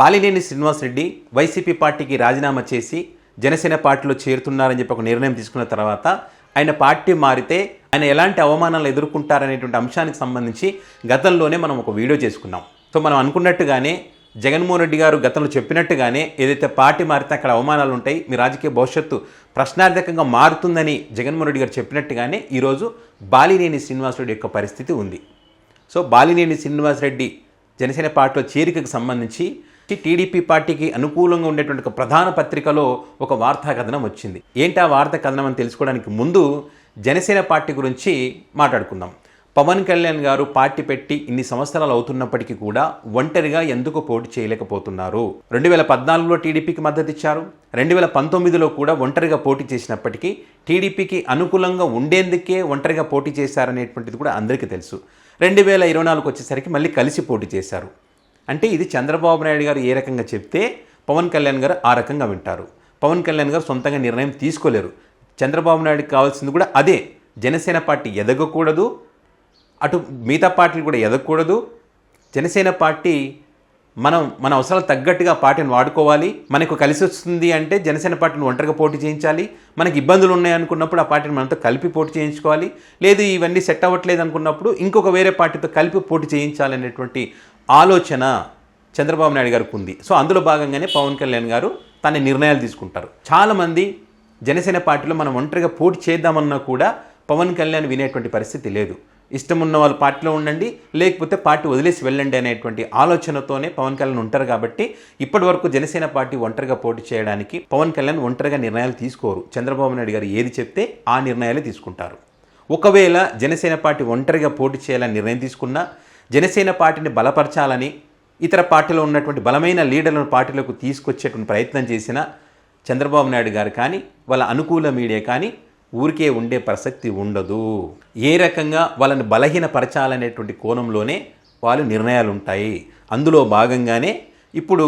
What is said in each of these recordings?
Balineni Srinivasa Reddy YCP పార్టీకి రాజీనామా చేసి జనసేన పార్టీలో చేరుతున్నారని చెప్పి ఒక నిర్ణయం తీసుకున్న తర్వాత ఆయన పార్టీ మారితే ఆయన ఎలాంటి అవమానాలు ఎదుర్కొంటారనేటువంటి అంశానికి సంబంధించి గతంలోనే మనం ఒక వీడియో చేసుకున్నాం. సో మనం అనుకున్నట్టుగానే జగన్మోహన్ రెడ్డి గారు గతంలో చెప్పినట్టుగానే ఏదైతే పార్టీ మారితే అక్కడ అవమానాలు ఉంటాయి, మీ రాజకీయ భవిష్యత్తు ప్రశ్నార్థకంగా మారుతుందని జగన్మోహన్ రెడ్డి గారు చెప్పినట్టుగానే ఈరోజు బాలినేని శ్రీనివాసరెడ్డి యొక్క పరిస్థితి ఉంది. సో బాలినేని శ్రీనివాసరెడ్డి జనసేన పార్టీలో చేరికకు సంబంధించి టీడీపీ పార్టీకి అనుకూలంగా ఉండేటువంటి ఒక ప్రధాన పత్రికలో ఒక వార్తా కథనం వచ్చింది. ఏంటి ఆ వార్తా కథనం అని తెలుసుకోవడానికి ముందు జనసేన పార్టీ గురించి మాట్లాడుకుందాం. పవన్ కళ్యాణ్ గారు పార్టీ పెట్టి ఇన్ని సంవత్సరాలు అవుతున్నప్పటికీ కూడా ఒంటరిగా ఎందుకు పోటీ చేయలేకపోతున్నారు? 2014లో టీడీపీకి మద్దతు ఇచ్చారు, 2019లో కూడా ఒంటరిగా పోటీ చేసినప్పటికీ టీడీపీకి అనుకూలంగా ఉండేందుకే ఒంటరిగా పోటీ చేశారనేటువంటిది కూడా అందరికీ తెలుసు. 2024 వచ్చేసరికి మళ్ళీ కలిసి పోటీ చేశారు. అంటే ఇది చంద్రబాబు నాయుడు గారు ఏ రకంగా చెప్తే పవన్ కళ్యాణ్ గారు ఆ రకంగా వింటారు. పవన్ కళ్యాణ్ గారు సొంతంగా నిర్ణయం తీసుకోలేరు. చంద్రబాబు నాయుడుకి కావాల్సింది కూడా అదే. జనసేన పార్టీ ఎదగకూడదు, అటు మిగతా పార్టీలు కూడా ఎదగకూడదు. జనసేన పార్టీ మన అవసరాలు తగ్గట్టుగా పార్టీని వాడుకోవాలి. మనకు కలిసి వస్తుంది అంటే జనసేన పార్టీని ఒంటరిగా పోటీ చేయించాలి. మనకి ఇబ్బందులు ఉన్నాయనుకున్నప్పుడు ఆ పార్టీని మనతో కలిపి పోటీ చేయించుకోవాలి. లేదు ఇవన్నీ సెట్ అవ్వట్లేదు అనుకున్నప్పుడు ఇంకొక వేరే పార్టీతో కలిపి పోటీ చేయించాలనేటువంటి ఆలోచన చంద్రబాబు నాయుడు గారికి ఉంది. సో అందులో భాగంగానే పవన్ కళ్యాణ్ గారు తన నిర్ణయాలు తీసుకుంటారు. చాలామంది జనసేన పార్టీలో మనం ఒంటరిగా పోటీ చేద్దామన్నా కూడా పవన్ కళ్యాణ్ వినేటువంటి పరిస్థితి లేదు. ఇష్టం ఉన్న వాళ్ళు పార్టీలో ఉండండి, లేకపోతే పార్టీ వదిలేసి వెళ్ళండి అనేటువంటి ఆలోచనతోనే పవన్ కళ్యాణ్ ఉంటారు. కాబట్టి ఇప్పటి వరకు జనసేన పార్టీ ఒంటరిగా పోటీ చేయడానికి పవన్ కళ్యాణ్ ఒంటరిగా నిర్ణయాలు తీసుకోరు. చంద్రబాబు నాయుడు గారు ఏది చెప్తే ఆ నిర్ణయాలు తీసుకుంటారు. ఒకవేళ జనసేన పార్టీ ఒంటరిగా పోటీ చేయాలని నిర్ణయం తీసుకున్నా, జనసేన పార్టీని బలపరచాలని ఇతర పార్టీలో ఉన్నటువంటి బలమైన లీడర్లను పార్టీలోకి తీసుకొచ్చేటువంటి ప్రయత్నం చేసిన చంద్రబాబు నాయుడు గారు కానీ వాళ్ళ అనుకూల మీడియా కానీ ఊరికే ఉండే ప్రసక్తి ఉండదు. ఏ రకంగా వాళ్ళని బలహీనపరచాలనేటువంటి కోణంలోనే వాళ్ళు నిర్ణయాలు ఉంటాయి. అందులో భాగంగానే ఇప్పుడు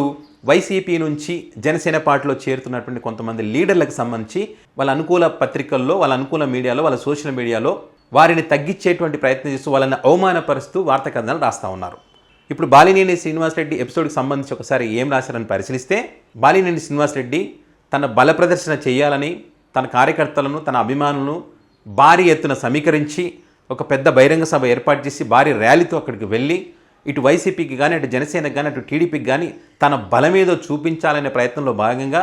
వైసీపీ నుంచి జనసేన పార్టీలో చేరుతున్నటువంటి కొంతమంది లీడర్లకు సంబంధించి వాళ్ళ అనుకూల పత్రికల్లో, వాళ్ళ అనుకూల మీడియాలో, వాళ్ళ సోషల్ మీడియాలో వారిని తగ్గించేటువంటి ప్రయత్నం చేస్తూ వాళ్ళని అవమానపరుస్తూ వార్తా కథనాలు రాస్తూ ఉన్నారు. ఇప్పుడు బాలినేని శ్రీనివాసరెడ్డి ఎపిసోడ్కి సంబంధించి ఒకసారి ఏం రాశారని పరిశీలిస్తే, బాలినేని శ్రీనివాసరెడ్డి తన బల ప్రదర్శన చేయాలని తన కార్యకర్తలను, తన అభిమానులను భారీ ఎత్తున సమీకరించి ఒక పెద్ద బహిరంగ సభ ఏర్పాటు చేసి భారీ ర్యాలీతో అక్కడికి వెళ్ళి ఇటు వైసీపీకి కానీ, అటు జనసేనకు కానీ, అటు టీడీపీకి కానీ తన బలమేదో చూపించాలనే ప్రయత్నంలో భాగంగా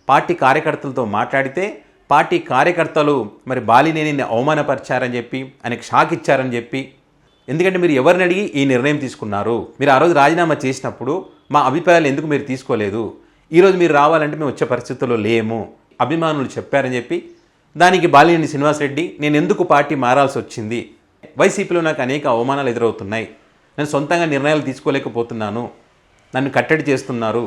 పార్టీ కార్యకర్తలతో మాట్లాడితే, పార్టీ కార్యకర్తలు మరి బాలినేనిని అవమానపరిచారని చెప్పి, ఆయనకు షాక్ ఇచ్చారని చెప్పి, ఎందుకంటే మీరు ఎవరిని అడిగి ఈ నిర్ణయం తీసుకున్నారు? మీరు ఆ రోజు రాజీనామా చేసినప్పుడు మా అభిప్రాయాలు ఎందుకు మీరు తీసుకోలేదు? ఈరోజు మీరు రావాలంటే మేము వచ్చే పరిస్థితుల్లో లేము, అభిమానులు చెప్పారని చెప్పి, దానికి బాలినేని శ్రీనివాసరెడ్డి నేను ఎందుకు పార్టీ మారాల్సి వచ్చింది, వైసీపీలో నాకు అనేక అవమానాలు ఎదురవుతున్నాయి, నేను సొంతంగా నిర్ణయాలు తీసుకోలేకపోతున్నాను, నన్ను కట్టడి చేస్తున్నారు,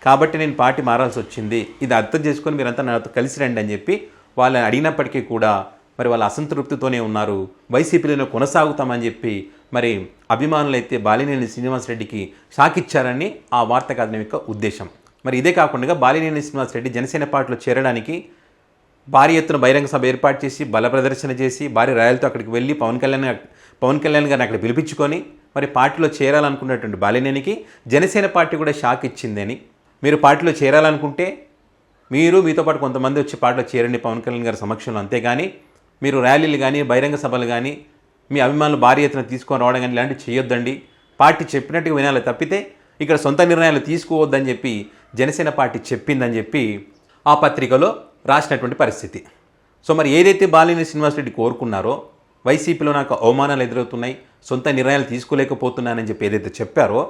కాబట్టి నేను పార్టీ మారాల్సి వచ్చింది, ఇది అర్థం చేసుకొని మీరంతా నాతో కలిసి రండి అని చెప్పి వాళ్ళని అడిగినప్పటికీ కూడా మరి వాళ్ళ అసంతృప్తితోనే ఉన్నారు. వైసీపీలోనే కొనసాగుతామని చెప్పి మరి అభిమానులు అయితే బాలినేని శ్రీనివాసరెడ్డికి షాక్ ఇచ్చారని ఆ వార్తా కథనం యొక్క ఉద్దేశం. మరి ఇదే కాకుండా బాలినేని శ్రీనివాసరెడ్డి జనసేన పార్టీలో చేరడానికి భారీ ఎత్తున బహిరంగ సభ ఏర్పాటు చేసి బల ప్రదర్శన చేసి భారీ ర్యాలీతో అక్కడికి వెళ్ళి పవన్ కళ్యాణ్ గారిని అక్కడ పిలిపించుకొని మరి పార్టీలో చేరాలనుకున్నటువంటి బాలినేనికి జనసేన పార్టీ కూడా షాక్ ఇచ్చిందని, మీరు పార్టీలో చేరాలనుకుంటే మీతో పాటు కొంతమంది వచ్చి పార్టీలో చేరండి పవన్ కళ్యాణ్ గారి సమక్షంలో, అంతేగాని మీరు ర్యాలీలు కానీ బహిరంగ సభలు కానీ మీ అభిమానులు భారీ ఎత్తున తీసుకొని రావడం కానీ ఇలాంటివి చేయొద్దండి, పార్టీ చెప్పినట్టుగా వినాలి తప్పితే ఇక్కడ సొంత నిర్ణయాలు తీసుకోవద్దని చెప్పి జనసేన పార్టీ చెప్పిందని చెప్పి ఆ పత్రికలో రాసినటువంటి పరిస్థితి. సో మరి ఏదైతే బాలినేని శ్రీనివాసరెడ్డి కోరుకున్నారో, వైసీపీలో నాకు అవమానాలు ఎదురవుతున్నాయి, సొంత నిర్ణయాలు తీసుకోలేకపోతున్నానని చెప్పి ఏదైతే చెప్పారో,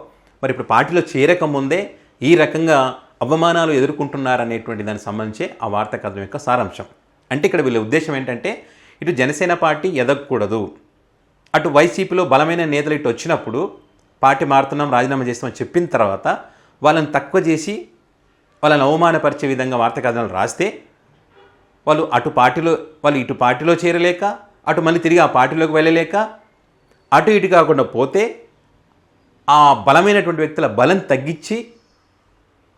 మరి ఇప్పుడు పార్టీలో చేరకముందే ఈ రకంగా అవమానాలు ఎదుర్కొంటున్నారనేటువంటి దానికి సంబంధించి ఆ వార్తా కథనం యొక్క సారాంశం. అంటే ఇక్కడ వీళ్ళ ఉద్దేశం ఏంటంటే, ఇటు జనసేన పార్టీ ఎదగకూడదు, అటు వైసీపీలో బలమైన నేతలు ఇటు వచ్చినప్పుడు పార్టీ మారుతున్నాం, రాజీనామా చేస్తామని చెప్పిన తర్వాత వాళ్ళని తక్కువ చేసి వాళ్ళని అవమానపరిచే విధంగా వార్తా కథనాలు రాస్తే వాళ్ళు ఇటు పార్టీలో చేరలేక, అటు మళ్ళీ తిరిగి ఆ పార్టీలోకి వెళ్ళలేక, అటు ఇటు కాకుండా పోతే ఆ బలమైనటువంటి వ్యక్తుల బలం తగ్గించి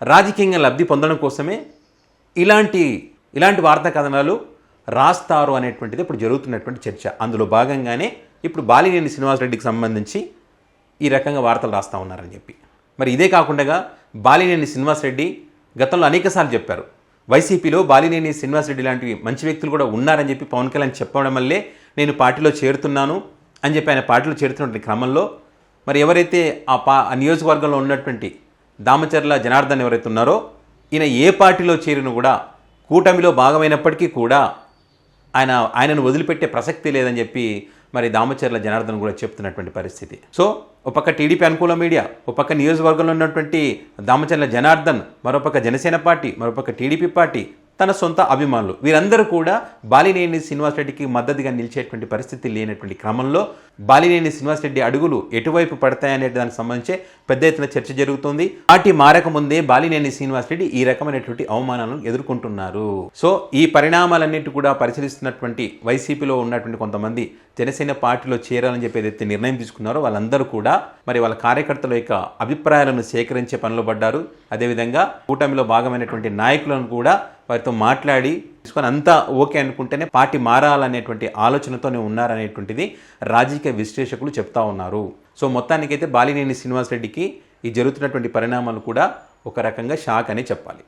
రాజకీయంగా లబ్ధి పొందడం కోసమే ఇలాంటి వార్తా కథనాలు రాస్తారు అనేటువంటిది ఇప్పుడు జరుగుతున్నటువంటి చర్చ. అందులో భాగంగానే ఇప్పుడు బాలినేని శ్రీనివాసరెడ్డికి సంబంధించి ఈ రకంగా వార్తలు రాస్తూ ఉన్నారని చెప్పి. మరి ఇదే కాకుండా బాలినేని శ్రీనివాసరెడ్డి గతంలో అనేకసార్లు చెప్పారు, వైసీపీలో బాలినేని శ్రీనివాసరెడ్డి లాంటి మంచి వ్యక్తులు కూడా ఉన్నారని చెప్పి పవన్ కళ్యాణ్ చెప్పడం వల్లే నేను పార్టీలో చేరుతున్నాను అని చెప్పి ఆయన పార్టీలో చేరుతున్నటువంటి క్రమంలో మరి ఎవరైతే ఆ నియోజకవర్గంలో ఉన్నటువంటి దామచర్ల జనార్దన్ ఎవరైతే ఉన్నారో ఈయన ఏ పార్టీలో చేరిన కూడా కూటమిలో భాగమైనప్పటికీ కూడా ఆయనను వదిలిపెట్టే ప్రసక్తి లేదని చెప్పి మరి దామచర్ల జనార్దన్ కూడా చెప్తున్నటువంటి పరిస్థితి. సో ఒక పక్క టీడీపీ అనుకూల మీడియా, ఒక పక్క నియోజకవర్గంలో ఉన్నటువంటి దామచర్ల జనార్దన్, మరోపక్క జనసేన పార్టీ, మరోపక్క టీడీపీ పార్టీ, తన సొంత అభిమానులు, వీరందరూ కూడా బాలినేని శ్రీనివాసరెడ్డికి మద్దతుగా నిలిచేటువంటి పరిస్థితి లేనటువంటి క్రమంలో బాలినేని శ్రీనివాసరెడ్డి అడుగులు ఎటువైపు పడతాయనే దానికి సంబంధించి పెద్ద ఎత్తున చర్చ జరుగుతుంది. పార్టీ మారక ముందే బాలినేని శ్రీనివాసరెడ్డి ఈ రకమైనటువంటి అవమానాలను ఎదుర్కొంటున్నారు. సో ఈ పరిణామాలన్నిటి కూడా పరిశీలిస్తున్నటువంటి వైసీపీలో ఉన్నటువంటి కొంతమంది జనసేన పార్టీలో చేరాలని చెప్పి ఏదైతే నిర్ణయం తీసుకున్నారో వాళ్ళందరూ కూడా మరి వాళ్ళ కార్యకర్తల యొక్క అభిప్రాయాలను సేకరించే పనిలో పడ్డారు. అదేవిధంగా కూటమిలో భాగమైనటువంటి నాయకులను కూడా వారితో మాట్లాడి తీసుకొని అంతా ఓకే అనుకుంటేనే పార్టీ మారాలనేటువంటి ఆలోచనతోనే ఉన్నారనేటువంటిది రాజకీయ విశ్లేషకులు చెప్తా ఉన్నారు. సో మొత్తానికైతే బాలినేని శ్రీనివాసరెడ్డికి ఈ జరుగుతున్నటువంటి పరిణామాలు కూడా ఒక రకంగా షాక్ అని చెప్పాలి.